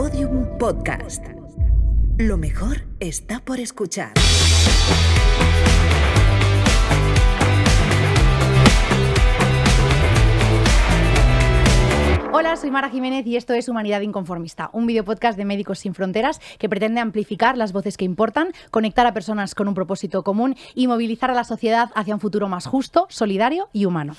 Podium Podcast. Lo mejor está por escuchar. Hola, soy Mara Jiménez y esto es Humanidad Inconformista, un videopodcast de Médicos Sin Fronteras que pretende amplificar las voces que importan, conectar a personas con un propósito común y movilizar a la sociedad hacia un futuro más justo, solidario y humano.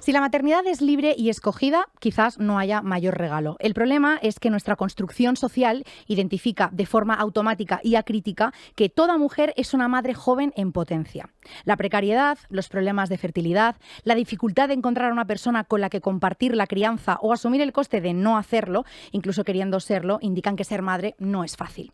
Si la maternidad es libre y escogida, quizás no haya mayor regalo. El problema es que nuestra construcción social identifica de forma automática y acrítica que toda mujer es una madre joven en potencia. La precariedad, los problemas de fertilidad, la dificultad de encontrar a una persona con la que compartir la crianza o asumir el coste de no hacerlo, incluso queriendo serlo, indican que ser madre no es fácil.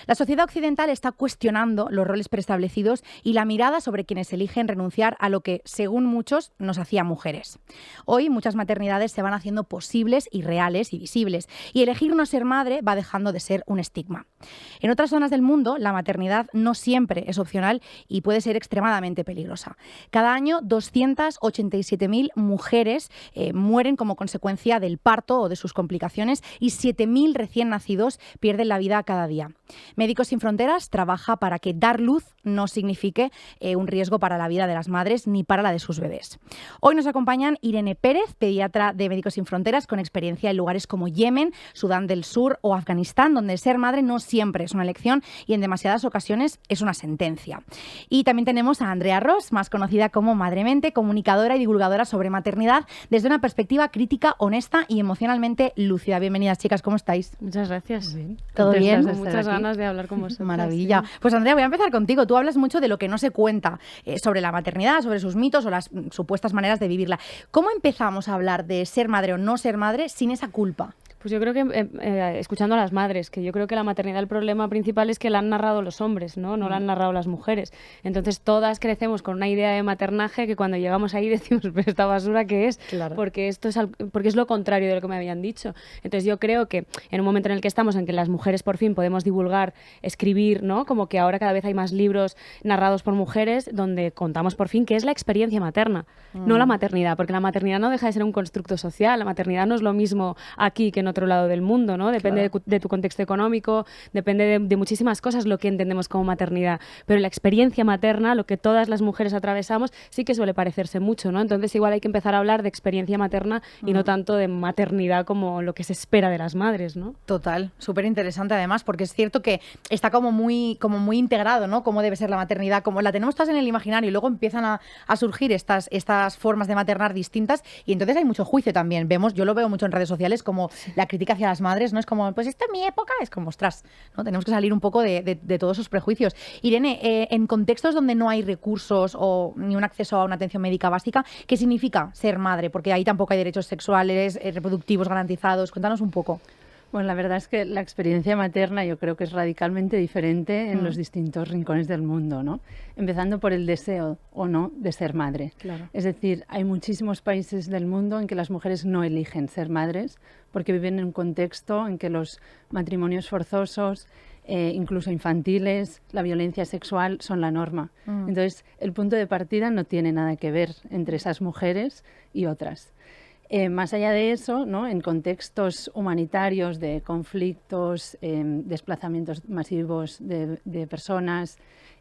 La sociedad occidental está cuestionando los roles preestablecidos y la mirada sobre quienes eligen renunciar a lo que, según muchos, nos hacía mujeres. Hoy muchas maternidades se van haciendo posibles y reales y visibles, y elegir no ser madre va dejando de ser un estigma. En otras zonas del mundo, la maternidad no siempre es opcional y puede ser extremadamente peligrosa. Cada año, 287.000 mujeres mueren como consecuencia del parto o de sus complicaciones y 7.000 recién nacidos pierden la vida cada día. Médicos Sin Fronteras trabaja para que dar luz no signifique un riesgo para la vida de las madres ni para la de sus bebés. Hoy nos acompañan Irene Pérez, pediatra de Médicos Sin Fronteras, con experiencia en lugares como Yemen, Sudán del Sur o Afganistán, donde ser madre no siempre es una elección y en demasiadas ocasiones es una sentencia. Y también tenemos a Andrea Ross, más conocida como Madremente, comunicadora y divulgadora sobre maternidad desde una perspectiva crítica, honesta y emocionalmente lúcida. Bienvenidas, chicas, ¿cómo estáis? Muchas gracias. Bien. ¿Todo bien? Con muchas ganas de hablar con vosotros. Maravilla. Sí. Pues Andrea, voy a empezar contigo. Tú hablas mucho de lo que no se cuenta sobre la maternidad, sobre sus mitos o las supuestas maneras de vivirla. ¿Cómo empezamos a hablar de ser madre o no ser madre sin esa culpa? Pues yo creo que, escuchando a las madres, que yo creo que la maternidad, el problema principal es que la han narrado los hombres, ¿no? No la han narrado las mujeres. Entonces todas crecemos con una idea de maternaje que cuando llegamos ahí decimos, pero esta basura ¿qué es? Claro. Porque porque es lo contrario de lo que me habían dicho. Entonces yo creo que en un momento en el que estamos, en que las mujeres por fin podemos divulgar, escribir, ¿no? Como que ahora cada vez hay más libros narrados por mujeres donde contamos por fin qué es la experiencia materna, no la maternidad, porque la maternidad no deja de ser un constructo social, la maternidad no es lo mismo aquí que en otro lado del mundo, ¿no? Depende de tu contexto económico, depende de muchísimas cosas lo que entendemos como maternidad, pero la experiencia materna, lo que todas las mujeres atravesamos, sí que suele parecerse mucho, ¿no? Entonces igual hay que empezar a hablar de experiencia materna y no tanto de maternidad como lo que se espera de las madres, ¿no? Total, súper interesante además, porque es cierto que está como muy integrado, ¿no? Cómo debe ser la maternidad, como la tenemos todas en el imaginario y luego empiezan a surgir estas formas de maternar distintas y entonces hay mucho juicio también. Yo lo veo mucho en redes sociales como la crítica hacia las madres, ¿no? Es como, pues esta es mi época, es como, ostras, ¿no? Tenemos que salir un poco de todos esos prejuicios. Irene, en contextos donde no hay recursos o ni un acceso a una atención médica básica, ¿qué significa ser madre? Porque ahí tampoco hay derechos sexuales, reproductivos garantizados. Cuéntanos un poco. Bueno, la verdad es que la experiencia materna yo creo que es radicalmente diferente en los distintos rincones del mundo, ¿no? Empezando por el deseo o no de ser madre. Claro. Es decir, hay muchísimos países del mundo en que las mujeres no eligen ser madres porque viven en un contexto en que los matrimonios forzosos, incluso infantiles, la violencia sexual son la norma. Entonces, el punto de partida no tiene nada que ver entre esas mujeres y otras. Más allá de eso, ¿no? En contextos humanitarios de conflictos, desplazamientos masivos de personas,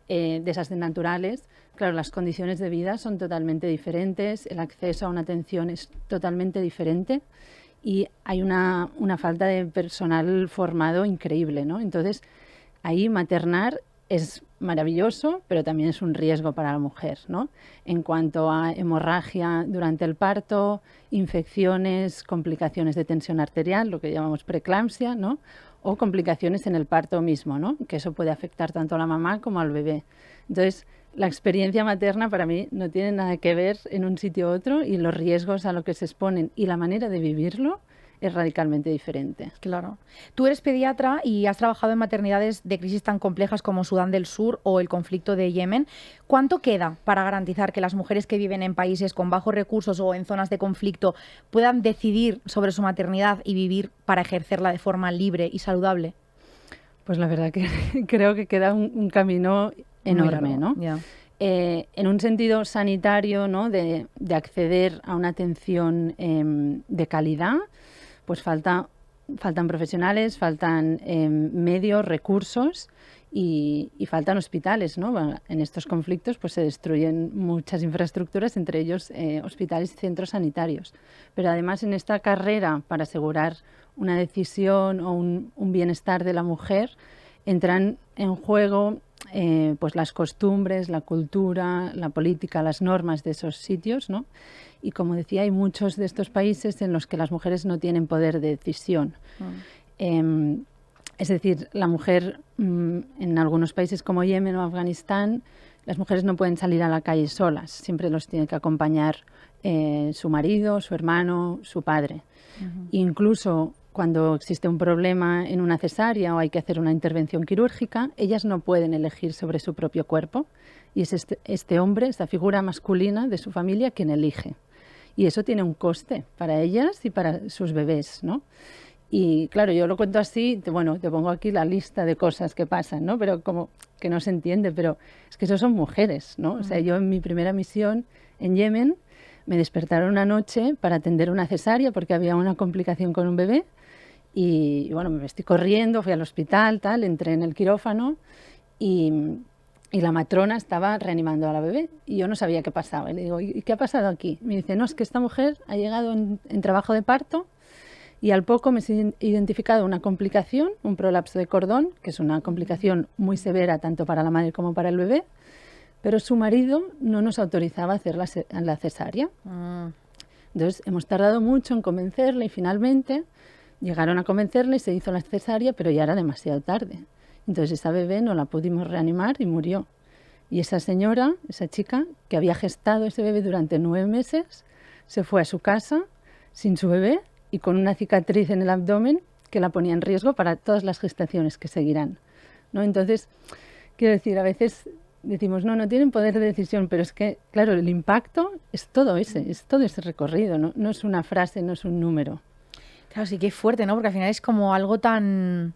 desastres naturales, claro, las condiciones de vida son totalmente diferentes, el acceso a una atención es totalmente diferente y hay una falta de personal formado increíble, ¿no? Entonces, ahí maternar es maravilloso, pero también es un riesgo para la mujer, ¿no? En cuanto a hemorragia durante el parto, infecciones, complicaciones de tensión arterial, lo que llamamos preeclampsia, ¿no? O complicaciones en el parto mismo, ¿no? Que eso puede afectar tanto a la mamá como al bebé. Entonces, la experiencia materna para mí no tiene nada que ver en un sitio u otro y los riesgos a los que se exponen y la manera de vivirlo es radicalmente diferente. Claro. Tú eres pediatra y has trabajado en maternidades de crisis tan complejas como Sudán del Sur o el conflicto de Yemen. ¿Cuánto queda para garantizar que las mujeres que viven en países con bajos recursos o en zonas de conflicto puedan decidir sobre su maternidad y vivir para ejercerla de forma libre y saludable? Pues la verdad que creo que queda un camino enorme, ¿no? Yeah. en un sentido sanitario, ¿no? de acceder a una atención de calidad, pues faltan profesionales, faltan medios, recursos y faltan hospitales, ¿no? Bueno, en estos conflictos pues se destruyen muchas infraestructuras, entre ellos hospitales y centros sanitarios. Pero además en esta carrera para asegurar una decisión o un bienestar de la mujer entran en juego pues las costumbres, la cultura, la política, las normas de esos sitios, ¿no? Y como decía, hay muchos de estos países en los que las mujeres no tienen poder de decisión. Es decir, la mujer en algunos países como Yemen o Afganistán, las mujeres no pueden salir a la calle solas, siempre los tiene que acompañar su marido, su hermano, su padre. Incluso cuando existe un problema en una cesárea o hay que hacer una intervención quirúrgica, ellas no pueden elegir sobre su propio cuerpo y es este hombre, esta figura masculina de su familia quien elige. Y eso tiene un coste para ellas y para sus bebés, ¿no? Y claro, yo lo cuento así, bueno, te pongo aquí la lista de cosas que pasan, ¿no? Pero como que no se entiende, pero es que eso son mujeres, ¿no? O sea, yo en mi primera misión en Yemen me despertaron una noche para atender una cesárea porque había una complicación con un bebé y bueno, me vestí corriendo, fui al hospital, tal, entré en el quirófano y la matrona estaba reanimando a la bebé y yo no sabía qué pasaba. Y le digo, ¿y qué ha pasado aquí? Me dice, no, es que esta mujer ha llegado en trabajo de parto y al poco me he identificado una complicación, un prolapso de cordón, que es una complicación muy severa tanto para la madre como para el bebé, pero su marido no nos autorizaba a hacer la cesárea. Entonces hemos tardado mucho en convencerle y finalmente llegaron a convencerle y se hizo la cesárea, pero ya era demasiado tarde. Entonces esa bebé no la pudimos reanimar y murió. Y esa señora, esa chica, que había gestado ese bebé durante 9 meses, se fue a su casa sin su bebé y con una cicatriz en el abdomen que la ponía en riesgo para todas las gestaciones que seguirán, ¿no? Entonces, quiero decir, a veces decimos, no tienen poder de decisión, pero es que, claro, el impacto es todo ese recorrido, ¿no? No es una frase, no es un número. Claro, sí que es fuerte, ¿no? Porque al final es como algo tan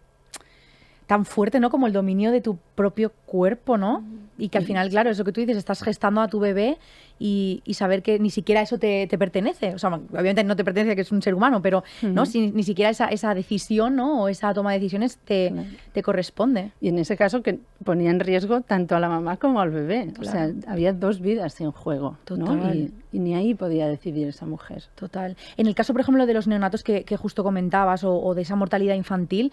fuerte, ¿no? Como el dominio de tu propio cuerpo, ¿no? Y que al final, claro, eso que tú dices, estás gestando a tu bebé y saber que ni siquiera eso te pertenece. O sea, obviamente no te pertenece, que es un ser humano, pero ¿no? Si, ni siquiera esa decisión, ¿no? O esa toma de decisiones te corresponde. Y en ese caso que ponía en riesgo tanto a la mamá como al bebé. Claro. O sea, había 2 vidas en juego, Total. ¿no? Y ni ahí podía decidir esa mujer. Total. En el caso, por ejemplo, de los neonatos que justo comentabas o de esa mortalidad infantil,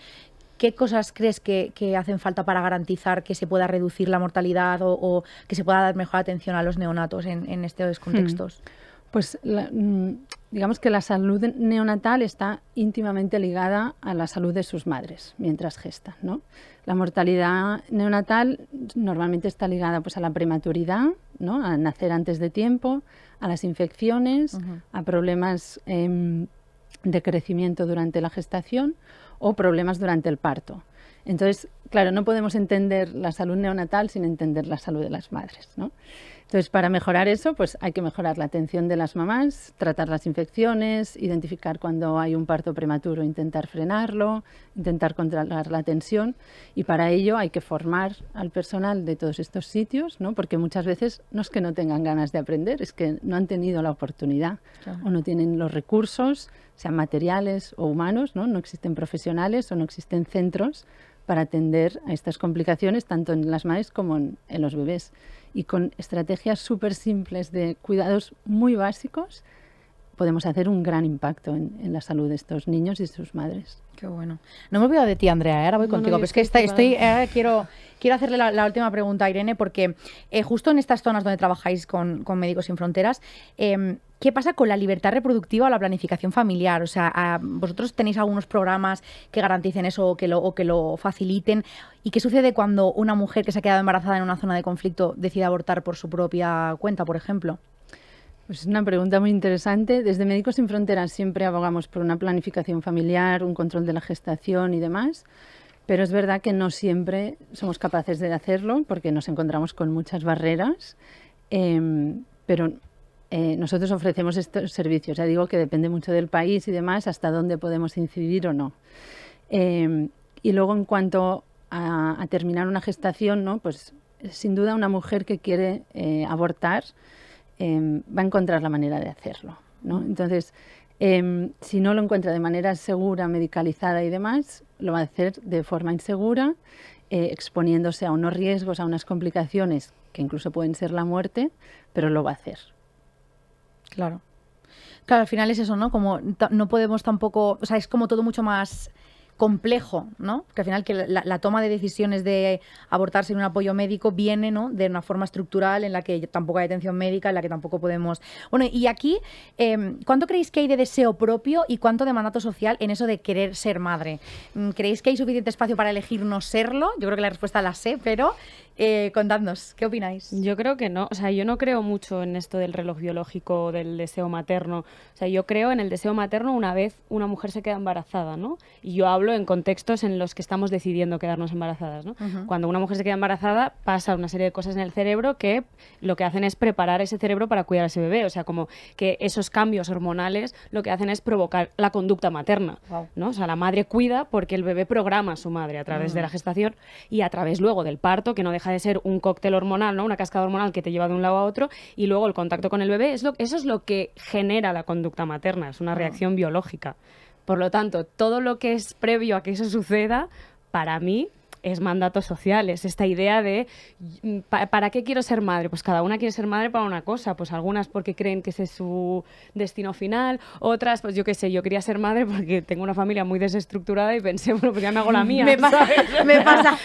¿qué cosas crees que hacen falta para garantizar que se pueda reducir la mortalidad o que se pueda dar mejor atención a los neonatos en estos contextos? Pues digamos que la salud neonatal está íntimamente ligada a la salud de sus madres mientras gestan, ¿no? La mortalidad neonatal normalmente está ligada pues, a la prematuridad, ¿no? A nacer antes de tiempo, a las infecciones, a problemas de crecimiento durante la gestación o problemas durante el parto. Entonces, claro, no podemos entender la salud neonatal sin entender la salud de las madres, ¿no? Entonces, para mejorar eso, pues hay que mejorar la atención de las mamás, tratar las infecciones, identificar cuando hay un parto prematuro, intentar frenarlo, intentar controlar la tensión y para ello hay que formar al personal de todos estos sitios, ¿no? Porque muchas veces no es que no tengan ganas de aprender, es que no han tenido la oportunidad o no tienen los recursos, sean materiales o humanos, ¿no? No existen profesionales o no existen centros para atender a estas complicaciones tanto en las madres como en los bebés. Y con estrategias súper simples de cuidados muy básicos podemos hacer un gran impacto en la salud de estos niños y sus madres. Qué bueno. No me he olvidado de ti, Andrea, ahora voy contigo. Pero es que quiero hacerle la última pregunta a Irene porque justo en estas zonas donde trabajáis con Médicos Sin Fronteras, ¿qué pasa con la libertad reproductiva o la planificación familiar? O sea, ¿vosotros tenéis algunos programas que garanticen eso o que lo faciliten? ¿Y qué sucede cuando una mujer que se ha quedado embarazada en una zona de conflicto decide abortar por su propia cuenta, por ejemplo? Pues es una pregunta muy interesante. Desde Médicos Sin Fronteras siempre abogamos por una planificación familiar, un control de la gestación y demás, pero es verdad que no siempre somos capaces de hacerlo porque nos encontramos con muchas barreras, pero nosotros ofrecemos estos servicios. Ya digo que depende mucho del país y demás hasta dónde podemos incidir o no. Y luego en cuanto a terminar una gestación, ¿no? Pues sin duda una mujer que quiere abortar va a encontrar la manera de hacerlo, ¿no? Entonces, si no lo encuentra de manera segura, medicalizada y demás, lo va a hacer de forma insegura, exponiéndose a unos riesgos, a unas complicaciones que incluso pueden ser la muerte, pero lo va a hacer. Claro. Claro, al final es eso, ¿no? Como no podemos tampoco, o sea, es como todo mucho más complejo, ¿no? Que al final que la toma de decisiones de abortar sin un apoyo médico viene, ¿no?, de una forma estructural en la que tampoco hay atención médica, en la que tampoco podemos... Bueno, y aquí, ¿cuánto creéis que hay de deseo propio y cuánto de mandato social en eso de querer ser madre? ¿Creéis que hay suficiente espacio para elegir no serlo? Yo creo que la respuesta la sé, pero contadnos, ¿qué opináis? Yo creo que no, o sea, yo no creo mucho en esto del reloj biológico, del deseo materno. O sea, yo creo en el deseo materno una vez una mujer se queda embarazada, ¿no? Y yo hablo en contextos en los que estamos decidiendo quedarnos embarazadas, ¿no? Ujú. Cuando una mujer se queda embarazada, pasa una serie de cosas en el cerebro que lo que hacen es preparar ese cerebro para cuidar a ese bebé. O sea, como que esos cambios hormonales lo que hacen es provocar la conducta materna, Wow. ¿no? O sea, la madre cuida porque el bebé programa a su madre a través de la gestación y a través luego del parto, que no deja de ser un cóctel hormonal, ¿no? Una cascada hormonal que te lleva de un lado a otro, y luego el contacto con el bebé, eso es lo que genera la conducta materna, es una reacción biológica. Por lo tanto, todo lo que es previo a que eso suceda, para mí, es mandato social, es esta idea de ¿para qué quiero ser madre? Pues cada una quiere ser madre para una cosa, pues algunas porque creen que ese es su destino final, otras, pues yo qué sé, yo quería ser madre porque tengo una familia muy desestructurada y pensé, bueno, pues ya me hago la mía, Me pasa, ¿sabes? me pasa.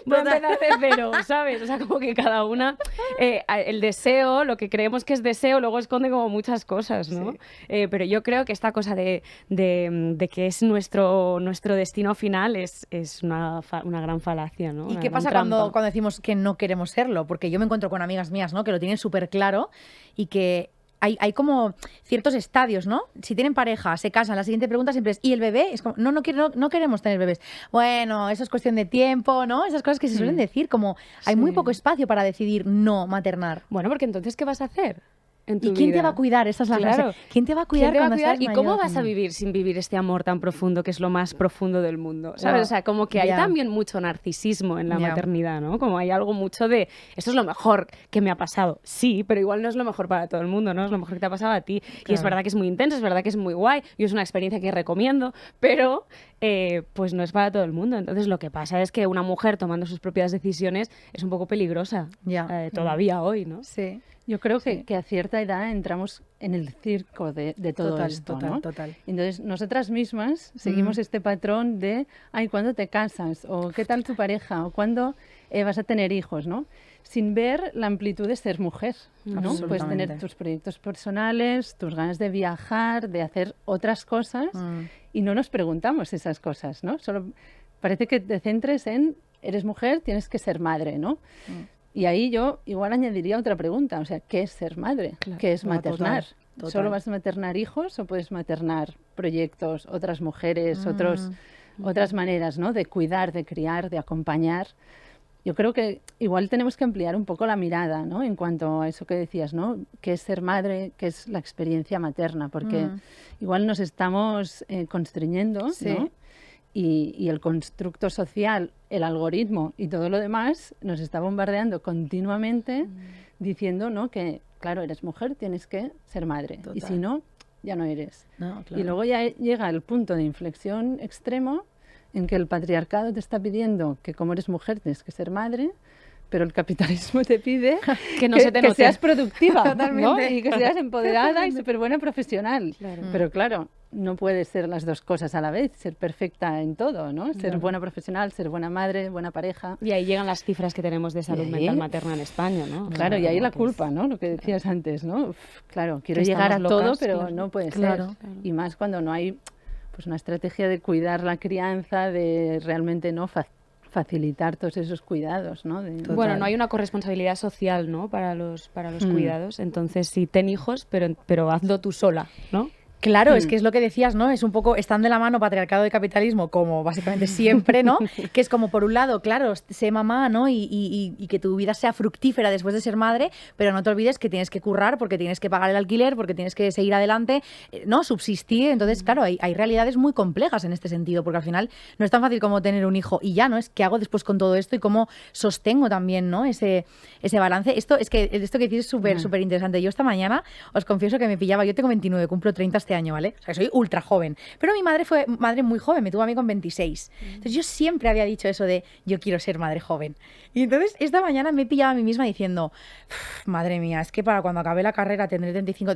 Voy a empezar de cero, ¿sabes? O sea, como que cada una, el deseo, lo que creemos que es deseo, luego esconde como muchas cosas, ¿no? Sí. Pero yo creo que esta cosa de que es nuestro destino final es una gran falacia, ¿no? ¿Y Una qué gran pasa trampa. cuando decimos que no queremos serlo? Porque yo me encuentro con amigas mías, ¿no?, que lo tienen súper claro y que hay como ciertos estadios, ¿no? Si tienen pareja, se casan, la siguiente pregunta siempre es ¿y el bebé? Es como, no queremos tener bebés. Bueno, eso es cuestión de tiempo, ¿no? Esas cosas que se suelen decir, como hay muy Sí. poco espacio para decidir no maternar. Bueno, porque entonces, ¿qué vas a hacer en tu ¿Y quién te vida? va a cuidar? Esa es la Claro. frase. ¿Quién te va a cuidar ¿Quién te va a cuando cuidar? seas ¿Y cómo mayor? vas a vivir sin vivir este amor tan profundo que es lo más profundo del mundo? ¿Sabes? Ya. O sea, como que hay Ya. también mucho narcisismo en la Ya. maternidad, ¿no? Como hay algo mucho de, esto es lo mejor que me ha pasado. Sí, pero igual no es lo mejor para todo el mundo, ¿no? Es lo mejor que te ha pasado a ti. Y es Claro. verdad que es muy intenso, es verdad que es muy guay y es una experiencia que recomiendo, pero pues no es para todo el mundo. Entonces lo que pasa es que una mujer tomando sus propias decisiones es un poco peligrosa Ya. todavía hoy, ¿no? Sí. Yo creo que, Sí. que a cierta edad entramos en el circo de todo Total, esto, total, ¿no? total. Entonces, nosotras mismas seguimos este patrón de, ay, ¿cuándo te casas? O ¿qué tal tu pareja? O ¿cuándo vas a tener hijos? ¿No? Sin ver la amplitud de ser mujer, ¿no? Puedes Absolutamente. tener tus proyectos personales, tus ganas de viajar, de hacer otras cosas, y no nos preguntamos esas cosas, ¿no? Solo parece que te centres en, eres mujer, tienes que ser madre, ¿no? Y ahí yo igual añadiría otra pregunta, o sea, ¿qué es ser madre? Claro. ¿Qué es No, total, maternar? total. ¿Solo vas a maternar hijos o puedes maternar proyectos, otras mujeres, otras maneras, ¿no?, de cuidar, de criar, de acompañar? Yo creo que igual tenemos que ampliar un poco la mirada, ¿no?, en cuanto a eso que decías, ¿no?, qué es ser madre, qué es la experiencia materna, porque igual nos estamos constriñendo, Sí. ¿no? Y el constructo social, el algoritmo y todo lo demás nos está bombardeando continuamente diciendo, ¿no?, que, claro, eres mujer, tienes que ser madre. Y Total. si no, ya no eres. No, claro. Y luego ya llega el punto de inflexión extremo en que el patriarcado te está pidiendo que como eres mujer tienes que ser madre, pero el capitalismo te pide Que no se te note. seas productiva, ¿no? Totalmente. Y que seas empoderada y súper buena profesional. Claro. Pero claro, no puedes ser las dos cosas a la vez, ser perfecta en todo, ¿no? Ser buena profesional, ser buena madre, buena pareja. Y ahí llegan las cifras que tenemos de salud Y ahí- mental materna en España, ¿no? Claro, y ahí como la que culpa, ¿no? Lo que decías antes, ¿no? Uf, claro, quiero Que llegar a estamos todo, locas, pero claro. no puede Claro. ser. Y más cuando no hay pues una estrategia de cuidar la crianza, de realmente no facilitar todos esos cuidados, ¿no? Total. Bueno, no hay una corresponsabilidad social, ¿no?, para los cuidados. Entonces, sí, ten hijos, pero hazlo tú sola, ¿no? Claro, es que es lo que decías, ¿no? Es un poco, están de la mano patriarcado y capitalismo, como básicamente siempre, ¿no? Que es como, por un lado, claro, sé mamá, ¿no? Y que tu vida sea fructífera después de ser madre, pero no te olvides que tienes que currar porque tienes que pagar el alquiler, porque tienes que seguir adelante, ¿no? Subsistir. Entonces, claro, hay realidades muy complejas en este sentido, porque al final no es tan fácil como tener un hijo y ya, ¿no? Es qué hago después con todo esto y cómo sostengo también, ¿no? Ese balance. Esto que decís es súper interesante. Yo esta mañana os confieso que me pillaba, yo tengo 29, cumplo 30 este año, ¿vale? O sea, soy ultra joven. Pero mi madre fue madre muy joven, me tuvo a mí con 26. Entonces yo siempre había dicho eso de yo quiero ser madre joven. Y entonces esta mañana me he pillado a mí misma diciendo, madre mía, es que para cuando acabe la carrera tendré 35,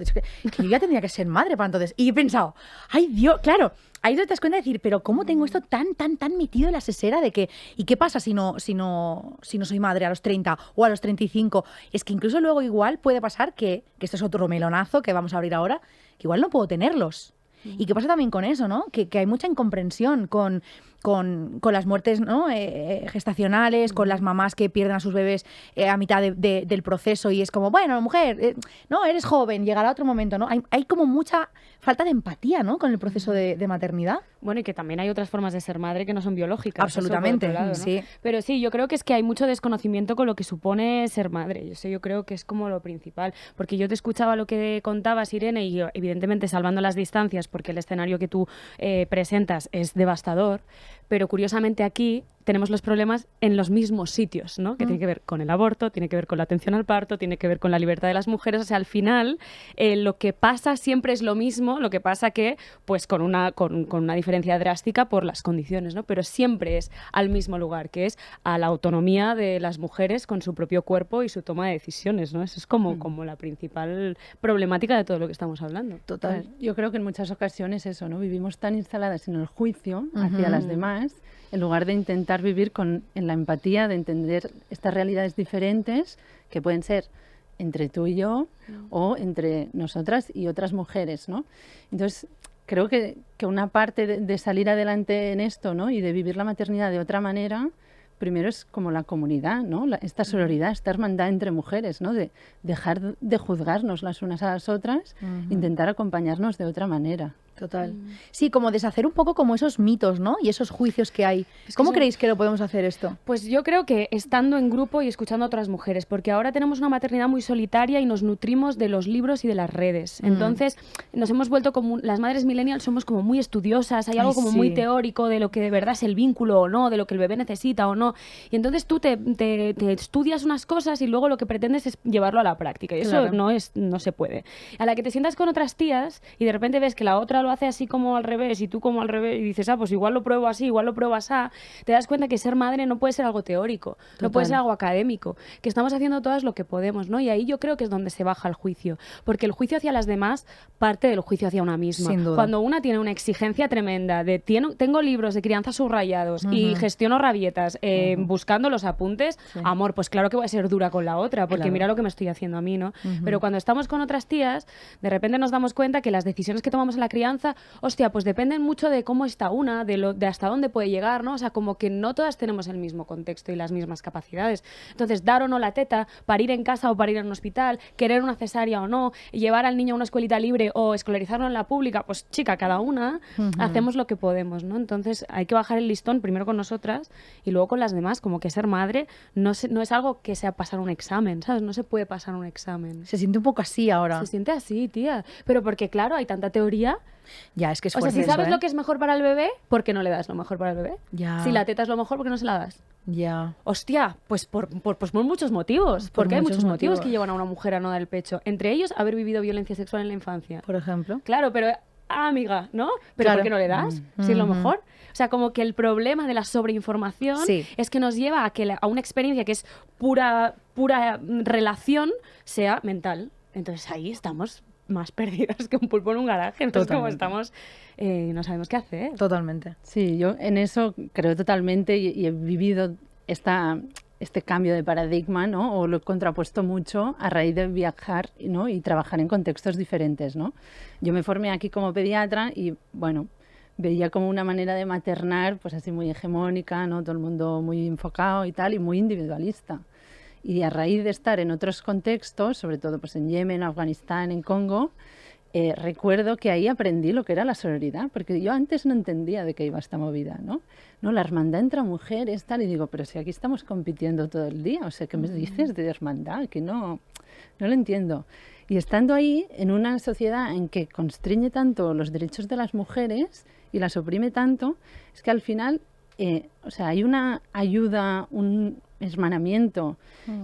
que yo ya tendría que ser madre para entonces. Y he pensado, ay Dios, claro, ahí te das cuenta de decir, pero ¿cómo tengo esto tan metido en la sesera de que, ¿y qué pasa si no soy madre a los 30 o a los 35? Es que incluso luego igual puede pasar que esto es otro melonazo que vamos a abrir ahora, que igual no puedo tenerlos. ¿Y qué pasa también con eso, no? Que hay mucha incomprensión con las muertes, ¿no? Gestacionales, con las mamás que pierden a sus bebés a mitad del proceso y es como, bueno, mujer, no, eres joven, llegará otro momento, ¿no? Hay como mucha falta de empatía, ¿no? Con el proceso de maternidad. Bueno, y que también hay otras formas de ser madre que no son biológicas. Absolutamente, eso por otro lado, ¿no? sí. Pero sí, yo creo que es que hay mucho desconocimiento con lo que supone ser madre. Yo creo que es como lo principal. Porque yo te escuchaba lo que contabas, Irene, y yo, evidentemente salvando las distancias, porque el escenario que tú presentas es devastador, pero curiosamente aquí tenemos los problemas en los mismos sitios, ¿no? Que tiene que ver con el aborto, tiene que ver con la atención al parto, tiene que ver con la libertad de las mujeres. O sea, al final lo que pasa siempre es lo mismo, lo que pasa que pues con una diferencia drástica por las condiciones, ¿no? Pero siempre es al mismo lugar, que es a la autonomía de las mujeres con su propio cuerpo y su toma de decisiones, ¿no? Eso es como la principal problemática de todo lo que estamos hablando. Total. Yo creo que en muchas ocasiones eso, ¿no? Vivimos tan instaladas en el juicio hacia las demás, en lugar de intentar vivir en la empatía, de entender estas realidades diferentes que pueden ser entre tú y yo o entre nosotras y otras mujeres, ¿no? Entonces, creo que una parte de salir adelante en esto, ¿no? Y de vivir la maternidad de otra manera, primero es como la comunidad, ¿no? Esta sororidad, esta hermandad entre mujeres, ¿no? De dejar de juzgarnos las unas a las otras, intentar acompañarnos de otra manera. Total. Sí, como deshacer un poco como esos mitos, ¿no? Y esos juicios que hay. ¿Cómo creéis que lo podemos hacer esto? Pues yo creo que estando en grupo y escuchando a otras mujeres, porque ahora tenemos una maternidad muy solitaria y nos nutrimos de los libros y de las redes. Entonces, nos hemos vuelto como... Las madres millennials somos como muy estudiosas, hay algo como muy teórico de lo que de verdad es el vínculo o no, de lo que el bebé necesita o no. Y entonces tú te estudias unas cosas y luego lo que pretendes es llevarlo a la práctica. Y eso no se puede. A la que te sientas con otras tías y de repente ves que la otra lo hace así como al revés y tú como al revés y dices, pues igual lo pruebo así, igual lo pruebo así, te das cuenta que ser madre no puede ser algo teórico, no puede ser algo académico, que estamos haciendo todas lo que podemos, ¿no? Y ahí yo creo que es donde se baja el juicio, porque el juicio hacia las demás parte del juicio hacia una misma. Sin duda. Cuando una tiene una exigencia tremenda de tengo libros de crianza subrayados y gestiono rabietas buscando los apuntes, amor, pues claro que voy a ser dura con la otra, porque mira lo que me estoy haciendo a mí, ¿no? Pero cuando estamos con otras tías, de repente nos damos cuenta que las decisiones que tomamos en la crianza, hostia, pues dependen mucho de cómo está una, de hasta dónde puede llegar, ¿no? O sea, como que no todas tenemos el mismo contexto y las mismas capacidades. Entonces, dar o no la teta, parir en casa o parir en un hospital, querer una cesárea o no, llevar al niño a una escuelita libre o escolarizarlo en la pública, pues chica, cada una hacemos lo que podemos, ¿no? Entonces, hay que bajar el listón primero con nosotras y luego con las demás, como que ser madre no es algo que sea pasar un examen, ¿sabes? No se puede pasar un examen. Se siente un poco así ahora. Se siente así, tía. Pero porque, claro, hay tanta teoría. Ya, es que es O sea, fuerte si sabes eso, lo que es mejor para el bebé, ¿por qué no le das lo mejor para el bebé? Ya. Si la teta es lo mejor, ¿por qué no se la das? Ya. Hostia, pues por muchos motivos. Porque hay muchos muchos motivos motivos que llevan a una mujer a no dar el pecho. Entre ellos, haber vivido violencia sexual en la infancia. Por ejemplo. Claro, pero... amiga, ¿no? ¿Pero Claro. por qué no le das? Si es lo mejor. O sea, como que el problema de la sobreinformación es que nos lleva a una experiencia que es pura relación sea mental. Entonces ahí estamos más perdidas que un pulpo en un garaje. Entonces como estamos, no sabemos qué hacer. Totalmente. Sí, yo en eso creo totalmente y he vivido este cambio de paradigma, ¿no? O lo he contrapuesto mucho a raíz de viajar, ¿no? Y trabajar en contextos diferentes, ¿no? Yo me formé aquí como pediatra y, bueno, veía como una manera de maternar, pues así muy hegemónica, ¿no? Todo el mundo muy enfocado y tal, y muy individualista. Y a raíz de estar en otros contextos, sobre todo pues en Yemen, Afganistán, en Congo, recuerdo que ahí aprendí lo que era la sororidad, porque yo antes no entendía de qué iba esta movida, ¿no? No, la hermandad entre mujeres, tal, y digo, pero si aquí estamos compitiendo todo el día, o sea, ¿qué me dices de hermandad? Que no lo entiendo. Y estando ahí, en una sociedad en que constriñe tanto los derechos de las mujeres y las oprime tanto, es que al final, o sea, hay una ayuda, un hermanamiento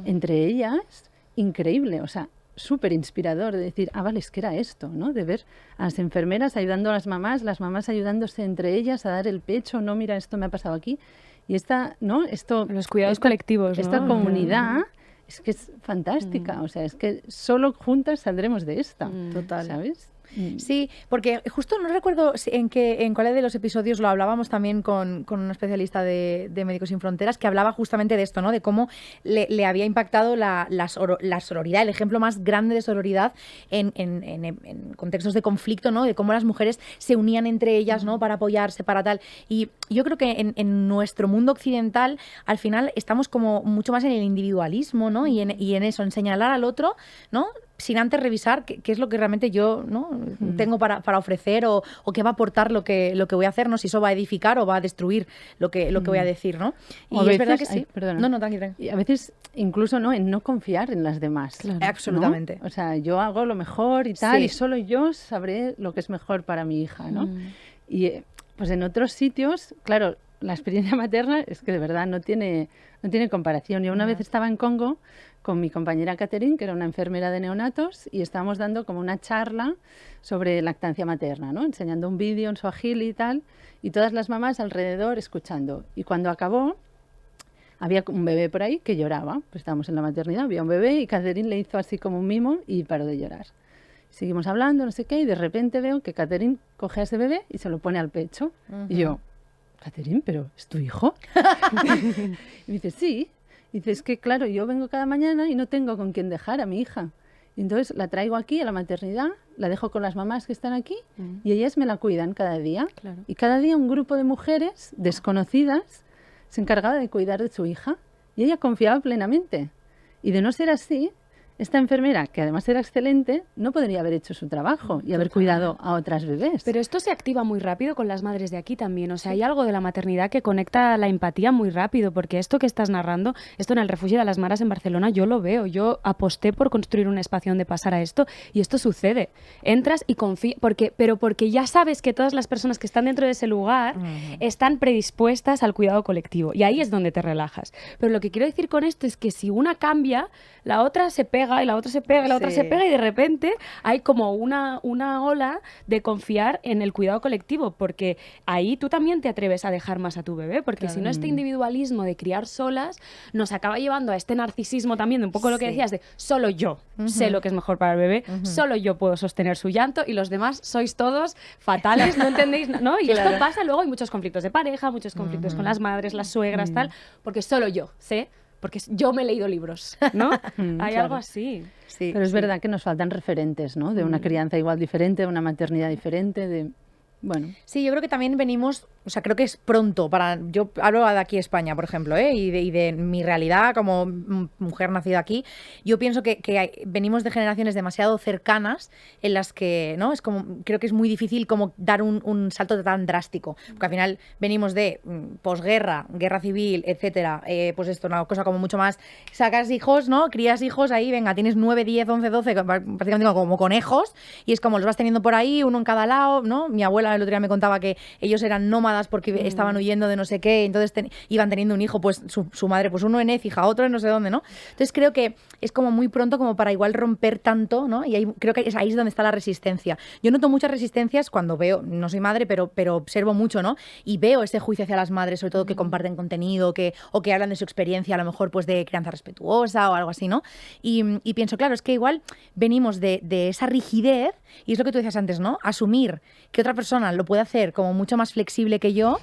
entre ellas increíble, o sea, súper inspirador de decir, vale, es que era esto, ¿no? De ver a las enfermeras ayudando a las mamás ayudándose entre ellas a dar el pecho, no, mira, esto me ha pasado aquí. Y los cuidados colectivos, ¿no? Esta comunidad es que es fantástica, o sea, es que solo juntas saldremos de esta, Total. ¿sabes? Sí, porque justo no recuerdo en cuál de los episodios lo hablábamos también con un especialista de Médicos Sin Fronteras que hablaba justamente de esto, ¿no? De cómo le había impactado la sororidad, el ejemplo más grande de sororidad en contextos de conflicto, ¿no? De cómo las mujeres se unían entre ellas, ¿no? Para apoyarse, para tal. Y yo creo que en nuestro mundo occidental, al final, estamos como mucho más en el individualismo, ¿no? Y en eso, en señalar al otro, ¿no? Sin antes revisar qué es lo que realmente yo, ¿no? tengo para ofrecer o qué va a aportar lo que voy a hacer, ¿no? Si eso va a edificar o va a destruir lo que voy a decir, ¿no? Y es verdad que sí. Perdona. No, tranquila. Y a veces incluso en no confiar en las demás. Claro. Absolutamente. ¿No? O sea, yo hago lo mejor y tal, y solo yo sabré lo que es mejor para mi hija, ¿no? Y pues en otros sitios, claro, la experiencia materna es que de verdad no tiene comparación. Yo una vez estaba en Congo con mi compañera Catherine, que era una enfermera de neonatos, y estábamos dando como una charla sobre lactancia materna, ¿no? Enseñando un vídeo en Swahili y tal, y todas las mamás alrededor escuchando. Y cuando acabó, había un bebé por ahí que lloraba. Pues estábamos en la maternidad, había un bebé y Catherine le hizo así como un mimo y paró de llorar. Seguimos hablando, no sé qué, y de repente veo que Catherine coge a ese bebé y se lo pone al pecho. Y yo, Catherine, ¿pero es tu hijo? Y me dice, sí. Y dice, es que claro, yo vengo cada mañana y no tengo con quién dejar a mi hija. Y entonces la traigo aquí a la maternidad, la dejo con las mamás que están aquí y ellas me la cuidan cada día. Claro. Y cada día un grupo de mujeres desconocidas se encargaba de cuidar de su hija y ella confiaba plenamente. Y de no ser así, esta enfermera, que además era excelente, no podría haber hecho su trabajo y haber cuidado a otras bebés. Pero esto se activa muy rápido con las madres de aquí también. O sea, hay algo de la maternidad que conecta la empatía muy rápido, porque esto que estás narrando, esto en el Refugio de las Maras en Barcelona, yo lo veo. Yo aposté por construir un espacio donde pasara esto y esto sucede. Entras y confías, pero porque ya sabes que todas las personas que están dentro de ese lugar están predispuestas al cuidado colectivo y ahí es donde te relajas. Pero lo que quiero decir con esto es que si una cambia, la otra se pega y la otra se pega y la otra se pega y de repente hay como una ola de confiar en el cuidado colectivo, porque ahí tú también te atreves a dejar más a tu bebé, porque si no este individualismo de criar solas nos acaba llevando a este narcisismo también de un poco lo que decías de solo yo sé lo que es mejor para el bebé, solo yo puedo sostener su llanto y los demás sois todos fatales, no entendéis, ¿no? Y esto pasa luego, hay muchos conflictos de pareja, muchos conflictos con las madres, las suegras, tal, porque solo yo sé, porque yo me he leído libros, ¿no? Hay algo así. Sí, pero es verdad que nos faltan referentes, ¿no? De una crianza igual diferente, de una maternidad diferente, de... Bueno. Sí, yo creo que también venimos, o sea, creo que es pronto para... Yo hablo de aquí España, por ejemplo, y de mi realidad como mujer nacida aquí. Yo pienso que venimos de generaciones demasiado cercanas en las que, ¿no? Es como, creo que es muy difícil como dar un salto tan drástico. Porque al final venimos de posguerra, guerra civil, etcétera. Pues esto, una cosa como mucho más... Sacas hijos, ¿no? Crías hijos ahí, venga, tienes 9, 10, 11, 12, prácticamente como conejos, y es como los vas teniendo por ahí, uno en cada lado, ¿no? Mi abuela el otro día me contaba que ellos eran nómadas porque estaban huyendo de no sé qué, entonces iban teniendo un hijo, pues su madre, pues uno en Écija, otro en no sé dónde, ¿no? Entonces creo que es como muy pronto como para igual romper tanto, ¿no? Y creo que ahí es donde está la resistencia. Yo noto muchas resistencias cuando veo, no soy madre, pero observo mucho, ¿no? Y veo ese juicio hacia las madres, sobre todo que comparten contenido, o que hablan de su experiencia, a lo mejor pues de crianza respetuosa o algo así, ¿no? Y pienso, claro, es que igual venimos de esa rigidez, y es lo que tú decías antes, ¿no? Asumir que otra persona lo puede hacer como mucho más flexible que yo,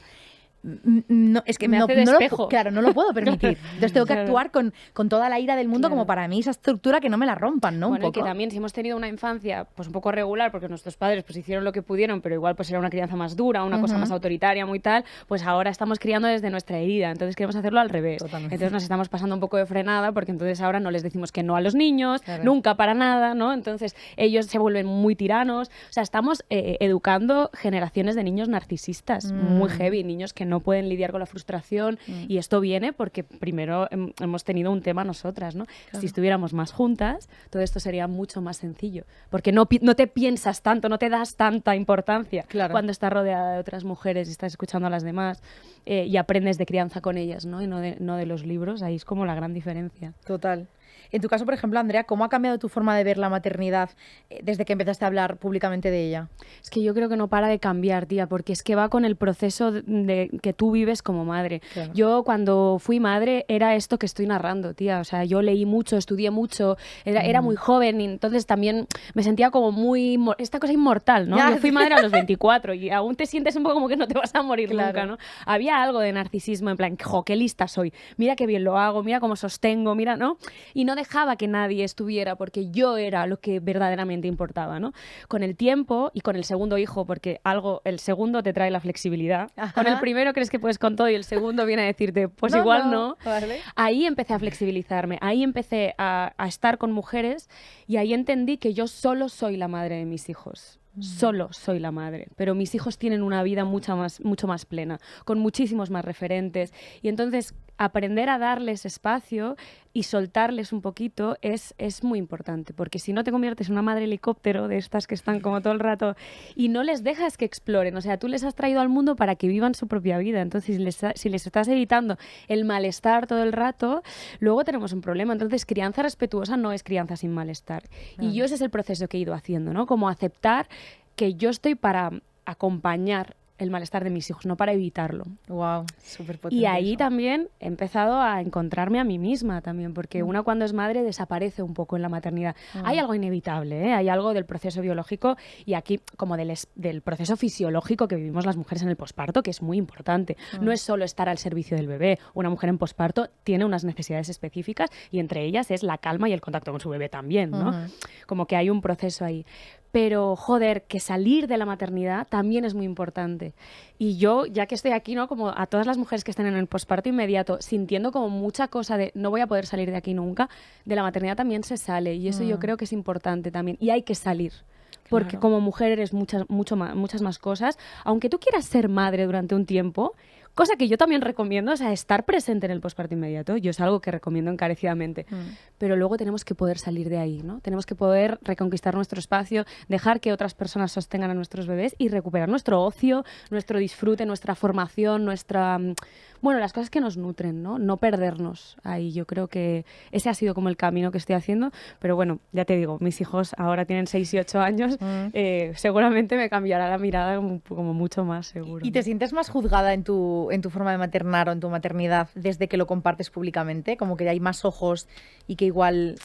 No, es que Me hace de espejo. claro, no lo puedo permitir. Entonces tengo que Claro. actuar con toda la ira del mundo Claro. como para mí esa estructura que no me la rompan, ¿no? Bueno, Un y que poco. también si hemos tenido una infancia pues un poco regular, porque nuestros padres pues hicieron lo que pudieron, pero igual pues era una crianza más dura, una cosa más autoritaria, muy tal, pues ahora estamos criando desde nuestra herida, entonces queremos hacerlo al revés. Totalmente. Entonces nos estamos pasando un poco de frenada, porque entonces ahora no les decimos que no a los niños, Claro. nunca para nada, ¿no? Entonces ellos se vuelven muy tiranos, o sea, estamos educando generaciones de niños narcisistas, muy heavy, niños que no pueden lidiar con la frustración, y esto viene porque primero hemos tenido un tema nosotras, ¿no? Si estuviéramos más juntas, todo esto sería mucho más sencillo, porque no te piensas tanto, no te das tanta importancia Claro. cuando estás rodeada de otras mujeres y estás escuchando a las demás y aprendes de crianza con ellas, ¿no? Y no de los libros, ahí es como la gran diferencia. Total. En tu caso, por ejemplo, Andrea, ¿cómo ha cambiado tu forma de ver la maternidad desde que empezaste a hablar públicamente de ella? Es que yo creo que no para de cambiar, tía, porque es que va con el proceso que tú vives como madre. Claro. Yo cuando fui madre era esto que estoy narrando, tía. O sea, yo leí mucho, estudié mucho, era muy joven y entonces también me sentía como esta cosa inmortal, ¿no? Ya. Yo fui madre a los 24 y aún te sientes un poco como que no te vas a morir Claro. nunca, ¿no? Había algo de narcisismo en plan, jo, qué lista soy, mira qué bien lo hago, mira cómo sostengo, mira, ¿no? Y no dejaba que nadie estuviera porque yo era lo que verdaderamente importaba, ¿no? Con el tiempo y con el segundo hijo, porque el segundo te trae la flexibilidad. Ajá. Con el primero crees que puedes con todo y el segundo viene a decirte, pues No, igual no. no. Vale. Ahí empecé a flexibilizarme, ahí empecé a estar con mujeres y ahí entendí que yo solo soy la madre de mis hijos. Solo soy la madre, pero mis hijos tienen una vida mucho más plena, con muchísimos más referentes. Y entonces aprender a darles espacio y soltarles un poquito es muy importante, porque si no te conviertes en una madre helicóptero de estas que están como todo el rato y no les dejas que exploren, o sea, tú les has traído al mundo para que vivan su propia vida, entonces si les estás evitando el malestar todo el rato, luego tenemos un problema. Entonces crianza respetuosa no es crianza sin malestar. Y yo ese es el proceso que he ido haciendo, ¿no? Como aceptar que yo estoy para acompañar el malestar de mis hijos, no para evitarlo. Wow, súper potente. Y ahí eso. también he empezado a encontrarme a mí misma también, porque una cuando es madre desaparece un poco en la maternidad. Hay algo inevitable, ¿eh? Hay algo del proceso biológico y aquí como del proceso fisiológico que vivimos las mujeres en el posparto, que es muy importante. No es solo estar al servicio del bebé. Una mujer en posparto tiene unas necesidades específicas y entre ellas es la calma y el contacto con su bebé también, ¿no? Como que hay un proceso ahí. Pero, joder, que salir de la maternidad también es muy importante. Y yo, ya que estoy aquí, ¿no? Como a todas las mujeres que están en el posparto inmediato, sintiendo como mucha cosa de no voy a poder salir de aquí nunca, de la maternidad también se sale. Y eso yo creo que es importante también. Y hay que salir. Porque como mujer eres muchas más cosas. Aunque tú quieras ser madre durante un tiempo, cosa que yo también recomiendo, o sea, estar presente en el posparto inmediato, yo es algo que recomiendo encarecidamente. Pero luego tenemos que poder salir de ahí, ¿no? Tenemos que poder reconquistar nuestro espacio, dejar que otras personas sostengan a nuestros bebés y recuperar nuestro ocio, nuestro disfrute, nuestra formación, bueno, las cosas que nos nutren, ¿no? No perdernos ahí. Yo creo que ese ha sido como el camino que estoy haciendo. Pero bueno, ya te digo, mis hijos ahora tienen 6 y 8 años. Seguramente me cambiará la mirada como mucho más, seguro. ¿Y te sientes más juzgada en tu forma de maternar o en tu maternidad desde que lo compartes públicamente? Como que hay más ojos y que igual...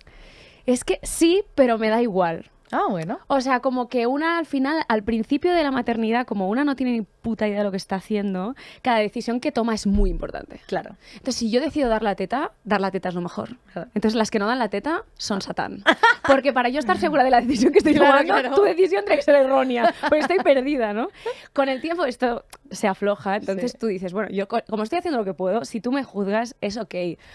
Es que sí, pero me da igual. Ah, bueno. O sea, como que una al final, al principio de la maternidad, como una no tiene ni puta idea de lo que está haciendo, cada decisión que toma es muy importante. Claro. Entonces, si yo decido dar la teta es lo mejor. Claro. Entonces, las que no dan la teta son Satán. Porque para yo estar segura de la decisión que estoy Claro, tomando, claro. tu decisión tiene que ser errónea, porque estoy perdida, ¿no? Con el tiempo esto se afloja, entonces Sí. tú dices, bueno, yo como estoy haciendo lo que puedo, si tú me juzgas, es ok.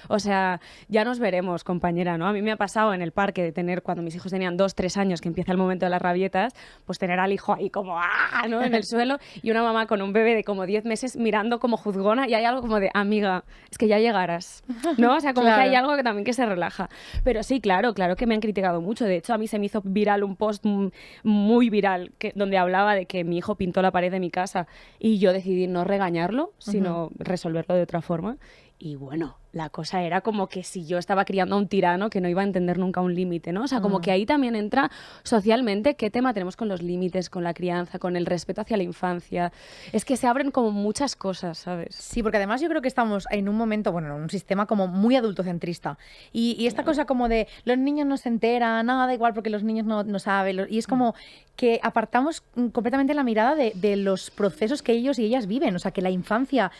O sea, ya nos veremos, compañera, ¿no? A mí me ha pasado en el parque de tener, cuando mis hijos tenían 2, 3 años, que empieza el momento de las rabietas, pues tener al hijo ahí como ¡ah!, ¿no? En el suelo y una mamá con un bebé de como 10 meses mirando como juzgona y hay algo como de, amiga, es que ya llegarás, ¿no? O sea, como Claro. que hay algo que también que se relaja. Pero sí, claro que me han criticado mucho. De hecho, a mí se me hizo viral un post muy viral donde hablaba de que mi hijo pintó la pared de mi casa y yo decidí no regañarlo, sino resolverlo de otra forma. Y bueno, la cosa era como que si yo estaba criando a un tirano que no iba a entender nunca un límite, ¿no? O sea, como que ahí también entra socialmente qué tema tenemos con los límites, con la crianza, con el respeto hacia la infancia. Es que se abren como muchas cosas, ¿sabes? Sí, porque además yo creo que estamos en un momento, bueno, en un sistema como muy adultocentrista. Y esta cosa como de los niños no se enteran, nada da igual porque los niños no saben. Y es como que apartamos completamente la mirada de los procesos que ellos y ellas viven. O sea, que la infancia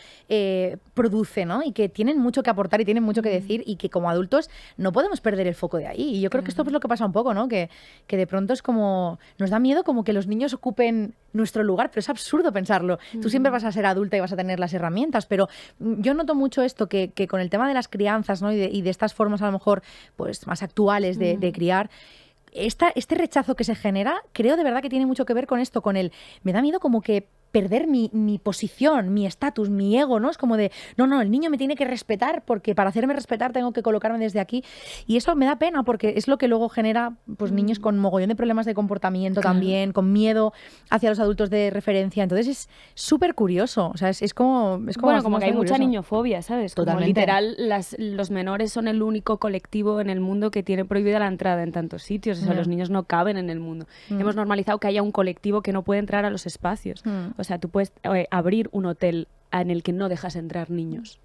produce, ¿no? Y que tienen mucho que aportar y tienen mucho que decir y que como adultos no podemos perder el foco de ahí. Y yo creo que esto es lo que pasa un poco, ¿no? Que de pronto es como, nos da miedo como que los niños ocupen nuestro lugar, pero es absurdo pensarlo. Tú siempre vas a ser adulta y vas a tener las herramientas, pero yo noto mucho esto, que con el tema de las crianzas, ¿no? y de estas formas a lo mejor pues más actuales de criar, este rechazo que se genera, creo de verdad que tiene mucho que ver con esto, me da miedo como que perder mi posición, mi estatus, mi ego, ¿no? Es como de, no, el niño me tiene que respetar porque para hacerme respetar tengo que colocarme desde aquí. Y eso me da pena porque es lo que luego genera pues niños con mogollón de problemas de comportamiento también, con miedo hacia los adultos de referencia. Entonces es súper curioso. O sea, es como bueno, como que hay mucha curioso. niñofobia, ¿sabes? Totalmente. Como literal, los menores son el único colectivo en el mundo que tiene prohibida la entrada en tantos sitios. O sea, los niños no caben en el mundo. Hemos normalizado que haya un colectivo que no puede entrar a los espacios. O sea, tú puedes abrir un hotel en el que no dejas entrar niños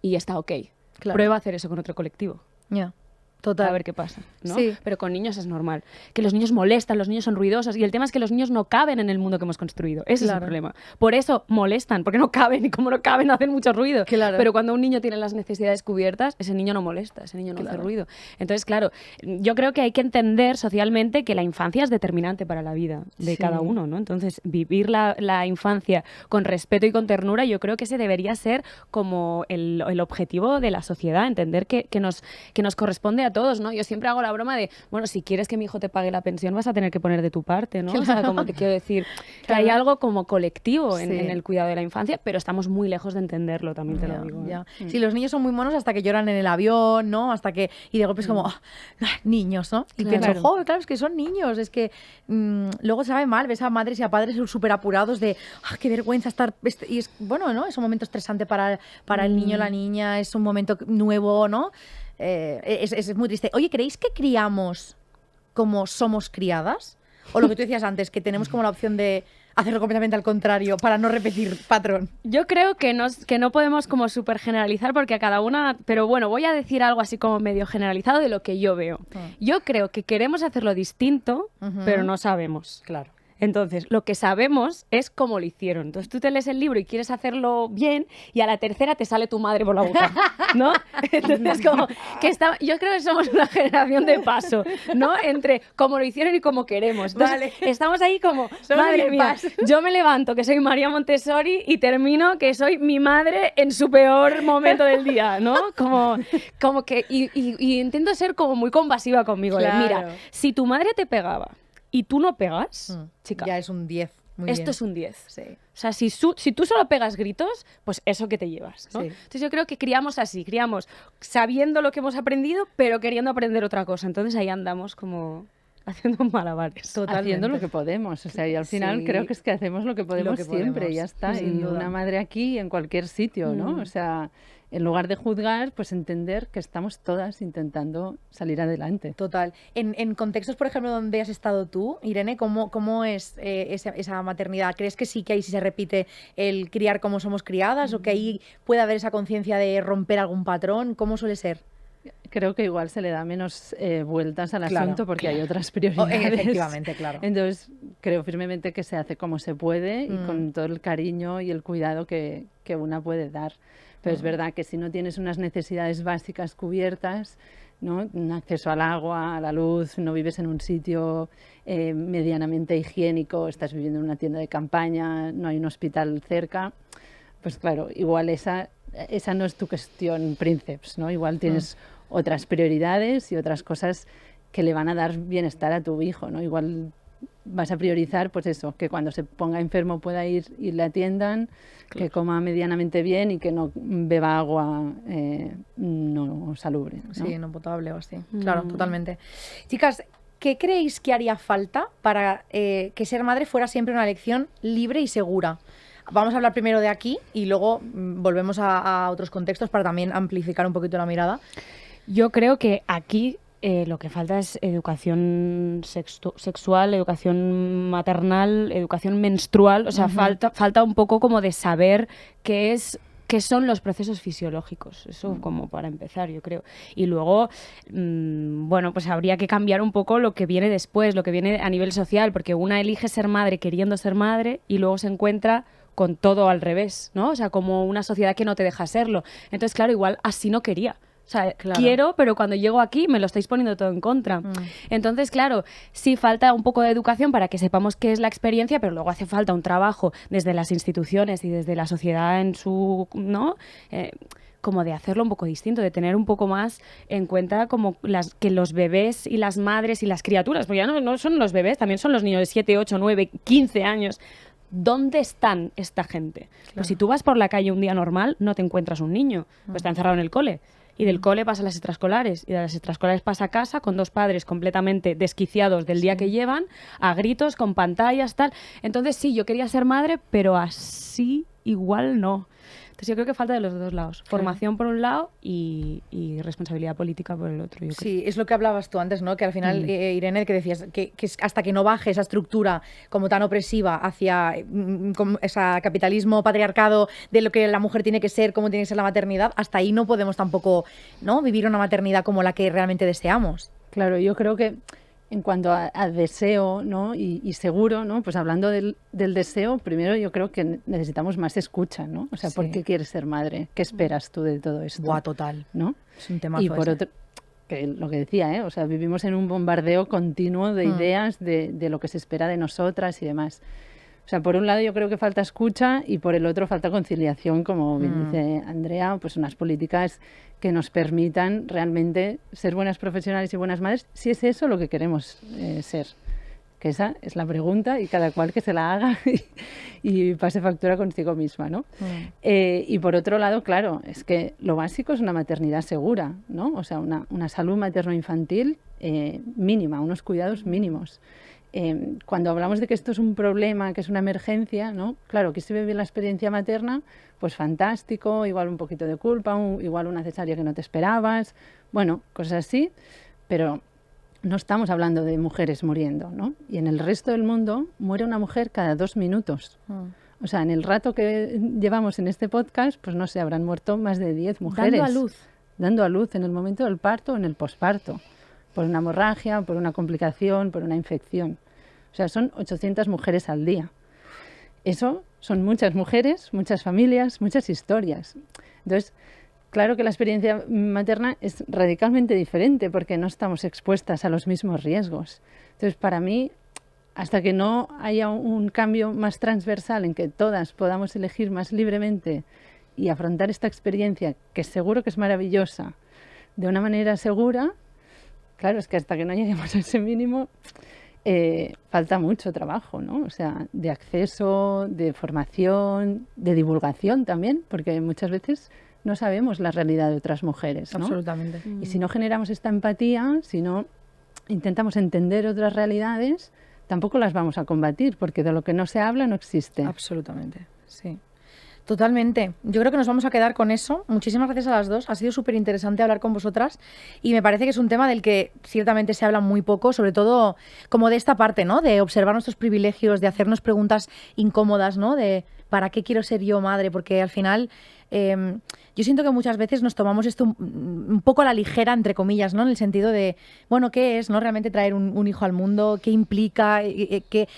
y está ok. Claro. Prueba a hacer eso con otro colectivo. Ya. Total. A ver qué pasa, ¿no? Sí. Pero con niños es normal. Que los niños molestan, los niños son ruidosos y el tema es que los niños no caben en el mundo que hemos construido. Ese es el problema. Por eso molestan, porque no caben y como no caben hacen mucho ruido. Claro. Pero cuando un niño tiene las necesidades cubiertas, ese niño no molesta, ese niño no hace ruido. Entonces, claro, yo creo que hay que entender socialmente que la infancia es determinante para la vida de cada uno, ¿no? Entonces, vivir la infancia con respeto y con ternura, yo creo que ese debería ser como el objetivo de la sociedad, entender que nos corresponde a todos, ¿no? Yo siempre hago la broma de, bueno, si quieres que mi hijo te pague la pensión, vas a tener que poner de tu parte, ¿no? Claro. O sea, como te quiero decir, que hay algo como colectivo en el cuidado de la infancia, pero estamos muy lejos de entenderlo, también te lo digo. Ya. Sí, los niños son muy monos hasta que lloran en el avión, ¿no? Y de golpe es como, niños, ¿no? Y pienso, joder, claro, es que son niños, es que luego se sabe mal, ves a madres y a padres súper apurados de, qué vergüenza estar... Y es, bueno, ¿no? Es un momento estresante para el niño, la niña, es un momento nuevo, ¿no? Es muy triste. Oye, ¿creéis que criamos como somos criadas? O lo que tú decías antes, que tenemos como la opción de hacerlo completamente al contrario para no repetir patrón. Yo creo que no podemos como súper generalizar porque a cada una... Pero bueno, voy a decir algo así como medio generalizado de lo que yo veo. Yo creo que queremos hacerlo distinto, pero no sabemos. Claro. Entonces, lo que sabemos es cómo lo hicieron. Entonces, tú te lees el libro y quieres hacerlo bien y a la tercera te sale tu madre por la boca, ¿no? Entonces, como que yo creo que somos una generación de paso, ¿no? Entre cómo lo hicieron y cómo queremos. Entonces, estamos ahí como, madre mía, yo me levanto que soy María Montessori y termino que soy mi madre en su peor momento del día, ¿no? Como que... Y intento ser como muy compasiva conmigo. Claro. Mira, si tu madre te pegaba y tú no pegas, chica, ya es un 10. Muy esto bien. es un 10. Sí. O sea, si tú solo pegas gritos, pues eso que te llevas, ¿no? Sí. Entonces yo creo que criamos así, criamos sabiendo lo que hemos aprendido, pero queriendo aprender otra cosa. Entonces ahí andamos como haciendo malabares. Totalmente. Haciendo lo que podemos. O sea, y al final creo que es que hacemos lo que podemos siempre, ya está. Sin Y duda. una madre aquí en cualquier sitio, ¿no? O sea, en lugar de juzgar, pues entender que estamos todas intentando salir adelante. Total. En contextos, por ejemplo, donde has estado tú, Irene, ¿cómo es esa maternidad? ¿Crees que sí que ahí sí se repite el criar como somos criadas o que ahí puede haber esa conciencia de romper algún patrón? ¿Cómo suele ser? Creo que igual se le da menos vueltas al Claro, asunto porque hay otras Oh, prioridades. efectivamente, claro. Entonces, creo firmemente que se hace como se puede y con todo el cariño y el cuidado que una puede dar. Pero es verdad que si no tienes unas necesidades básicas cubiertas, ¿no? Un acceso al agua, a la luz, no vives en un sitio medianamente higiénico, estás viviendo en una tienda de campaña, no hay un hospital cerca, pues claro, igual esa no es tu cuestión princeps, ¿no? Igual tienes otras prioridades y otras cosas que le van a dar bienestar a tu hijo, ¿no? Igual vas a priorizar, pues eso, que cuando se ponga enfermo pueda ir y le atiendan, que coma medianamente bien y que no beba agua no salubre, ¿no? Sí, no potable o así. Claro, totalmente. Chicas, ¿qué creéis que haría falta para que ser madre fuera siempre una elección libre y segura? Vamos a hablar primero de aquí y luego volvemos a otros contextos para también amplificar un poquito la mirada. Yo creo que aquí lo que falta es educación sexual, educación maternal, educación menstrual. O sea, falta un poco como de saber qué son los procesos fisiológicos. Eso como para empezar, yo creo. Y luego, bueno, pues habría que cambiar un poco lo que viene después, lo que viene a nivel social, porque una elige ser madre queriendo ser madre y luego se encuentra con todo al revés, ¿no? O sea, como una sociedad que no te deja serlo. Entonces, claro, igual así no quería. O sea, quiero, pero cuando llego aquí me lo estáis poniendo todo en contra. Entonces, claro, sí falta un poco de educación para que sepamos qué es la experiencia, pero luego hace falta un trabajo desde las instituciones y desde la sociedad en su, ¿no? Como de hacerlo un poco distinto, de tener un poco más en cuenta como que los bebés y las madres y las criaturas, porque ya no son los bebés, también son los niños de 7, 8, 9, 15 años. ¿Dónde están esta gente? Claro. Pues si tú vas por la calle un día normal, no te encuentras un niño, pues está encerrado en el cole. Y del cole pasa a las extraescolares, y de las extraescolares pasa a casa con 2 padres completamente desquiciados del día que llevan, a gritos, con pantallas, tal. Entonces sí, yo quería ser madre, pero así igual no. Entonces yo creo que falta de los dos lados. Formación por un lado y responsabilidad política por el otro. Yo creo. Sí, es lo que hablabas tú antes, ¿no? Que al final, Irene, que decías que hasta que no baje esa estructura como tan opresiva hacia ese capitalismo patriarcado de lo que la mujer tiene que ser, cómo tiene que ser la maternidad, hasta ahí no podemos tampoco, ¿no?, vivir una maternidad como la que realmente deseamos. Claro, yo creo que en cuanto a deseo, ¿no?, y seguro, ¿no?, pues hablando del deseo, primero yo creo que necesitamos más escucha, ¿no? O sea, ¿por qué quieres ser madre? ¿Qué esperas tú de todo esto? Buah, total. ¿No? Es un temazo. Y por otro, que lo que decía, o sea, vivimos en un bombardeo continuo de ideas de lo que se espera de nosotras y demás. O sea, por un lado yo creo que falta escucha y por el otro falta conciliación, como bien dice Andrea, pues unas políticas que nos permitan realmente ser buenas profesionales y buenas madres, si es eso lo que queremos ser. Que esa es la pregunta y cada cual que se la haga y pase factura consigo misma, ¿no? Y por otro lado, claro, es que lo básico es una maternidad segura, ¿no? O sea, una salud materno-infantil mínima, unos cuidados mínimos. Cuando hablamos de que esto es un problema, que es una emergencia, ¿no? Claro, que se ve bien la experiencia materna, pues fantástico, igual un poquito de culpa, igual una cesárea que no te esperabas, bueno, cosas así, pero no estamos hablando de mujeres muriendo, ¿no? Y en el resto del mundo muere una mujer cada 2 minutos. O sea, en el rato que llevamos en este podcast, pues no sé, habrán muerto más de 10 mujeres. Dando a luz. Dando a luz en el momento del parto o en el posparto. Por una hemorragia, por una complicación, por una infección. O sea, son 800 mujeres al día. Eso son muchas mujeres, muchas familias, muchas historias. Entonces, claro que la experiencia materna es radicalmente diferente porque no estamos expuestas a los mismos riesgos. Entonces, para mí, hasta que no haya un cambio más transversal en que todas podamos elegir más libremente y afrontar esta experiencia, que seguro que es maravillosa, de una manera segura, claro, es que hasta que no lleguemos a ese mínimo falta mucho trabajo, ¿no? O sea, de acceso, de formación, de divulgación también, porque muchas veces no sabemos la realidad de otras mujeres, ¿no? Absolutamente. Y si no generamos esta empatía, si no intentamos entender otras realidades, tampoco las vamos a combatir, porque de lo que no se habla no existe. Absolutamente, sí. Totalmente. Yo creo que nos vamos a quedar con eso. Muchísimas gracias a las dos. Ha sido súper interesante hablar con vosotras y me parece que es un tema del que ciertamente se habla muy poco, sobre todo como de esta parte, ¿no? De observar nuestros privilegios, de hacernos preguntas incómodas, ¿no? De ¿para qué quiero ser yo madre? Porque al final yo siento que muchas veces nos tomamos esto un poco a la ligera, entre comillas, ¿no? En el sentido de, bueno, ¿qué es, no? Realmente traer un hijo al mundo, ¿qué implica?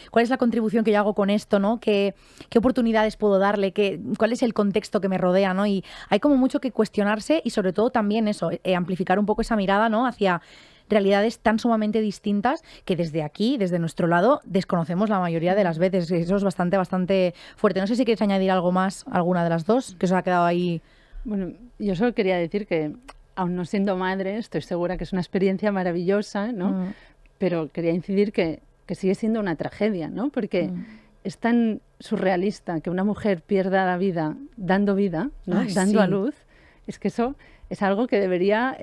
¿Cuál es la contribución que yo hago con esto, ¿no? ¿Qué oportunidades puedo darle? ¿Cuál es el contexto que me rodea, ¿no? Y hay como mucho que cuestionarse y sobre todo también eso, amplificar un poco esa mirada, ¿no? Hacia realidades tan sumamente distintas que desde aquí, desde nuestro lado, desconocemos la mayoría de las veces. Eso es bastante fuerte. No sé si quieres añadir algo más, alguna de las dos, que os ha quedado ahí. Bueno, yo solo quería decir que, aun no siendo madre, estoy segura que es una experiencia maravillosa, ¿no? Pero quería incidir que sigue siendo una tragedia, ¿no? Porque es tan surrealista que una mujer pierda la vida dando vida, ¿no? Dando a luz. Es que eso es algo que debería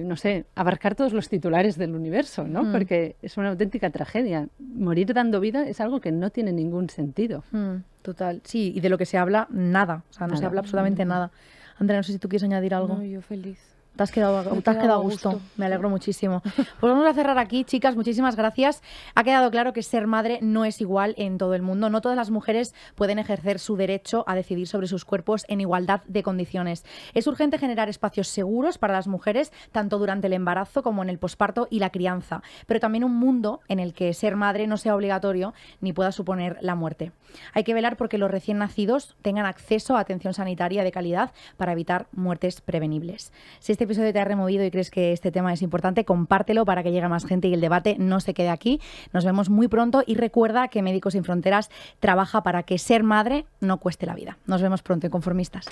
no sé, abarcar todos los titulares del universo, ¿no? Porque es una auténtica tragedia. Morir dando vida es algo que no tiene ningún sentido. Total, sí, y de lo que se habla, nada. O sea, no se habla absolutamente nada. Andrea, no sé si tú quieres añadir algo. No, yo feliz. Te has quedado a gusto. Me alegro muchísimo. Pues vamos a cerrar aquí, chicas. Muchísimas gracias. Ha quedado claro que ser madre no es igual en todo el mundo. No todas las mujeres pueden ejercer su derecho a decidir sobre sus cuerpos en igualdad de condiciones. Es urgente generar espacios seguros para las mujeres, tanto durante el embarazo como en el posparto y la crianza. Pero también un mundo en el que ser madre no sea obligatorio ni pueda suponer la muerte. Hay que velar porque los recién nacidos tengan acceso a atención sanitaria de calidad para evitar muertes prevenibles. Si este episodio te ha removido y crees que este tema es importante, compártelo para que llegue a más gente y el debate no se quede aquí. Nos vemos muy pronto y recuerda que Médicos Sin Fronteras trabaja para que ser madre no cueste la vida. Nos vemos pronto, Inconformistas.